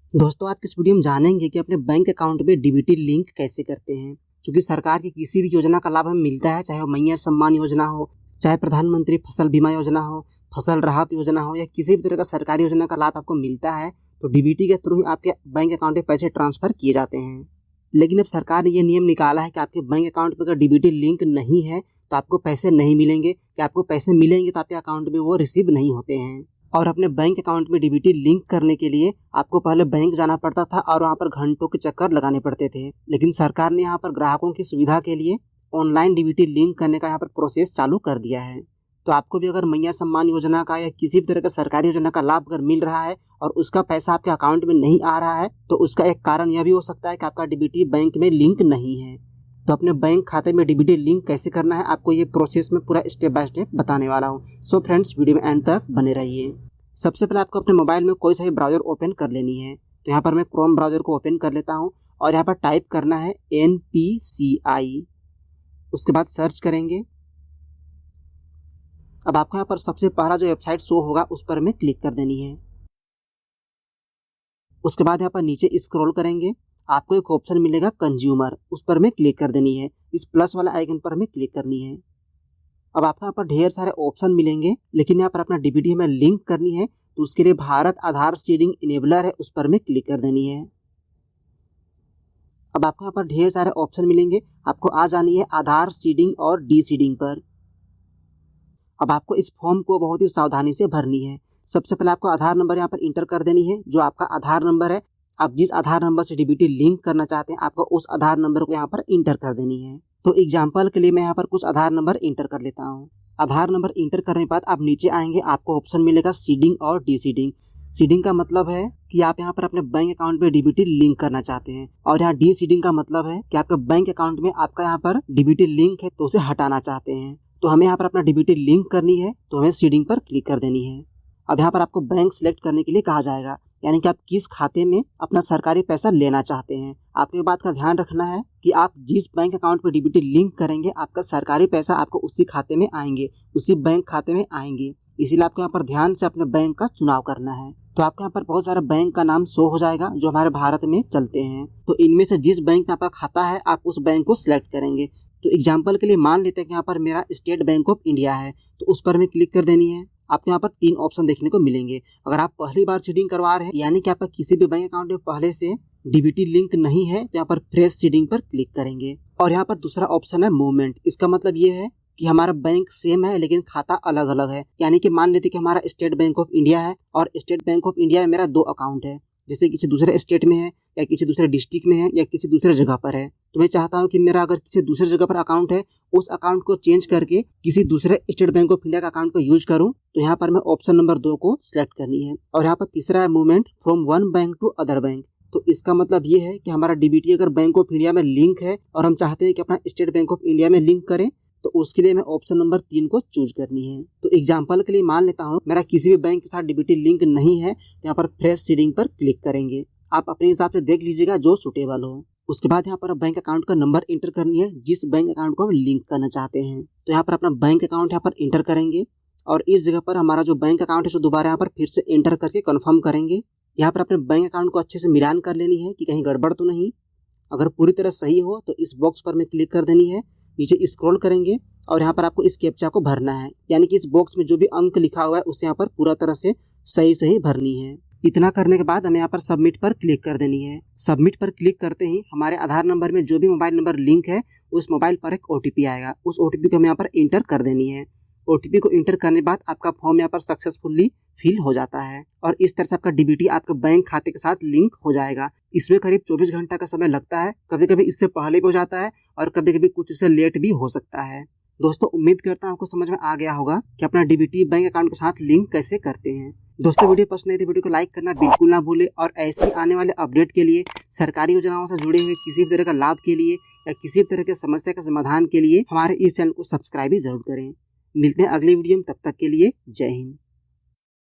दोस्तों आज की इस वीडियो में जानेंगे कि अपने बैंक अकाउंट में डीबीटी लिंक कैसे करते हैं। क्योंकि सरकार की किसी भी योजना का लाभ हमें मिलता है, चाहे वो मैया सम्मान योजना हो, चाहे प्रधानमंत्री फसल बीमा योजना हो, फसल राहत योजना हो या किसी भी तरह का सरकारी योजना का लाभ आपको मिलता है तो डीबीटी के थ्रू ही आपके बैंक अकाउंट में पैसे ट्रांसफर किए जाते हैं। लेकिन अब सरकार ने ये नियम निकाला है कि आपके बैंक अकाउंट पर अगर डीबीटी लिंक नहीं है तो आपको पैसे नहीं मिलेंगे, कि आपको पैसे मिलेंगे तो आपके अकाउंट में वो रिसीव नहीं होते हैं। और अपने बैंक अकाउंट में डीबीटी लिंक करने के लिए आपको पहले बैंक जाना पड़ता था और वहाँ पर घंटों के चक्कर लगाने पड़ते थे। लेकिन सरकार ने यहाँ पर ग्राहकों की सुविधा के लिए ऑनलाइन डीबीटी लिंक करने का यहाँ पर प्रोसेस चालू कर दिया है। तो आपको भी अगर मैया सम्मान योजना का या किसी भी तरह का सरकारी योजना का लाभ अगर मिल रहा है और उसका पैसा आपके अकाउंट में नहीं आ रहा है तो उसका एक कारण यह भी हो सकता है कि आपका डीबीटी बैंक में लिंक नहीं है। तो अपने बैंक खाते में डीबीटी लिंक कैसे करना है आपको ये प्रोसेस में पूरा स्टेप बाय स्टेप बताने वाला हूँ। सो फ्रेंड्स वीडियो में एंड तक बने रहिए। सबसे पहले आपको अपने मोबाइल में कोई सा भी ब्राउज़र ओपन कर लेनी है। तो यहाँ पर मैं क्रोम ब्राउज़र को ओपन कर लेता हूँ और यहाँ पर टाइप करना है NPCI। उसके बाद सर्च करेंगे। अब आपको यहाँ पर सबसे पहला जो वेबसाइट शो होगा उस पर हमें क्लिक कर देनी है। उसके बाद यहाँ पर नीचे स्क्रॉल करेंगे, आपको एक ऑप्शन मिलेगा कंज्यूमर, उस पर हमें क्लिक कर देनी है। इस प्लस वाला आइकन पर हमें क्लिक करनी है। अब आपको यहाँ पर ढेर सारे ऑप्शन मिलेंगे, लेकिन यहाँ पर अपना डीबीटी हमें लिंक करनी है तो उसके लिए भारत आधार सीडिंग इनेबलर है, उस पर हमें क्लिक कर देनी है। अब आपको यहाँ पर ढेर सारे ऑप्शन मिलेंगे, आपको आ जानी है आधार सीडिंग और डी सीडिंग पर। अब आपको इस फॉर्म को बहुत ही सावधानी से भरनी है। सबसे पहले आपको आधार नंबर यहाँ पर इंटर कर देनी है। जो आपका आधार नंबर है, आप जिस आधार नंबर से डीबीटी लिंक करना चाहते हैं आपको उस आधार नंबर को यहाँ पर इंटर कर देनी है। तो एग्जाम्पल के लिए मैं यहाँ पर कुछ आधार नंबर इंटर कर लेता हूँ। आधार नंबर इंटर करने के बाद आप नीचे आएंगे, आपको ऑप्शन मिलेगा सीडिंग और डी सीडिंग। सीडिंग का मतलब है कि आप यहाँ पर अपने बैंक अकाउंट में डीबीटी लिंक करना चाहते हैं, और यहाँ डी सीडिंग का मतलब है कि आपके बैंक अकाउंट में आपका यहाँ पर डीबीटी लिंक है तो उसे हटाना चाहते हैं। तो हमें यहाँ पर अपना डीबीटी लिंक करनी है तो हमें सीडिंग पर क्लिक कर देनी है। अब यहाँ पर आपको बैंक सिलेक्ट करने के लिए कहा जाएगा, यानी कि आप किस खाते में अपना सरकारी पैसा लेना चाहते हैं। आपको बात का ध्यान रखना है कि आप जिस बैंक अकाउंट पर डीबीटी लिंक करेंगे आपका सरकारी पैसा आपको उसी खाते में आएंगे, उसी बैंक खाते में आएंगे। इसीलिए आपको यहाँ पर ध्यान से अपने बैंक का चुनाव करना है। तो आपके यहाँ पर बहुत सारे बैंक का नाम शो हो जाएगा जो हमारे भारत में चलते हैं। तो इनमें से जिस बैंक में आपका खाता है आप उस बैंक को सिलेक्ट करेंगे। तो एग्जाम्पल के लिए मान लेते हैं कि यहाँ पर मेरा स्टेट बैंक ऑफ इंडिया है, तो उस पर हमें क्लिक कर देनी है। आपको यहाँ पर 3 ऑप्शन देखने को मिलेंगे। अगर आप पहली बार सीडिंग करवा रहे हैं, यानी कि आपका किसी भी बैंक अकाउंट में पहले से डीबीटी लिंक नहीं है, तो यहाँ पर फ्रेश सीडिंग पर क्लिक करेंगे। और यहाँ पर दूसरा ऑप्शन है मूवमेंट। इसका मतलब ये है कि हमारा बैंक सेम है लेकिन खाता अलग अलग है। यानी कि मान लेते कि हमारा स्टेट बैंक ऑफ इंडिया है और स्टेट बैंक ऑफ इंडिया में मेरा 2 अकाउंट है, जैसे किसी दूसरे स्टेट में है या किसी दूसरे डिस्ट्रिक्ट में है या किसी दूसरे जगह पर है। तो मैं चाहता हूँ कि मेरा अगर किसी दूसरे जगह पर अकाउंट है उस अकाउंट को चेंज करके किसी दूसरे स्टेट बैंक ऑफ इंडिया का अकाउंट को यूज करूँ, तो यहाँ पर मैं ऑप्शन नंबर 2 को सिलेक्ट करनी है। और यहाँ पर तीसरा है movement from one bank to other bank. तो इसका मतलब ये है कि हमारा डीबीटी अगर बैंक ऑफ इंडिया में लिंक है और हम चाहते हैं कि अपना स्टेट बैंक ऑफ इंडिया में लिंक करें, तो उसके लिए हमें ऑप्शन नंबर 3 को चूज करनी है। तो एग्जाम्पल के लिए मान लेता हूँ मेरा किसी भी बैंक के साथ डीबीटी लिंक नहीं है, तो यहाँ पर फ्रेश सीडिंग पर क्लिक करेंगे। आप अपने हिसाब से देख लीजिएगा जो सुटेबल हो। उसके बाद यहाँ पर बैंक अकाउंट का नंबर इंटर करनी है जिस बैंक अकाउंट को हम लिंक करना चाहते हैं। तो यहाँ पर अपना बैंक अकाउंट यहाँ पर इंटर करेंगे और इस जगह पर हमारा जो बैंक अकाउंट है सो दोबारा यहाँ पर फिर से इंटर करके कंफर्म करेंगे। यहाँ पर अपने बैंक अकाउंट को अच्छे से मिलान कर लेनी है कि कहीं गड़बड़ तो नहीं। अगर पूरी तरह सही हो तो इस बॉक्स पर हमें क्लिक कर देनी है, नीचे स्क्रॉल करेंगे और यहाँ पर आपको इस कैप्चा को भरना है, यानी कि इस बॉक्स में जो भी अंक लिखा हुआ है उसे यहाँ पर पूरा तरह से सही भरनी है। इतना करने के बाद हमें यहाँ पर सबमिट पर क्लिक कर देनी है। सबमिट पर क्लिक करते ही हमारे आधार नंबर में जो भी मोबाइल नंबर लिंक है उस मोबाइल पर एक OTP आएगा, उस OTP को हमें यहाँ पर इंटर कर देनी है। OTP को इंटर करने के बाद आपका फॉर्म यहाँ पर सक्सेसफुली फिल हो जाता है और इस तरह से आपका डीबीटी आपके बैंक खाते के साथ लिंक हो जाएगा। इसमें करीब 24 घंटा का समय लगता है, कभी कभी इससे पहले भी हो जाता है और कभी कभी कुछ इससे लेट भी हो सकता है। दोस्तों उम्मीद करता हूँ आपको समझ में आ गया होगा कि अपना डीबीटी बैंक अकाउंट के साथ लिंक कैसे करते हैं। दोस्तों वीडियो पसंद आई तो वीडियो को लाइक करना बिल्कुल ना भूले, और ऐसे ही आने वाले अपडेट के लिए, सरकारी योजनाओं से जुड़े हुए किसी भी तरह का लाभ के लिए या किसी भी तरह की समस्या के समाधान के लिए हमारे इस चैनल को सब्सक्राइब भी जरूर करें। मिलते हैं अगले वीडियो में, तब तक के लिए जय हिंद।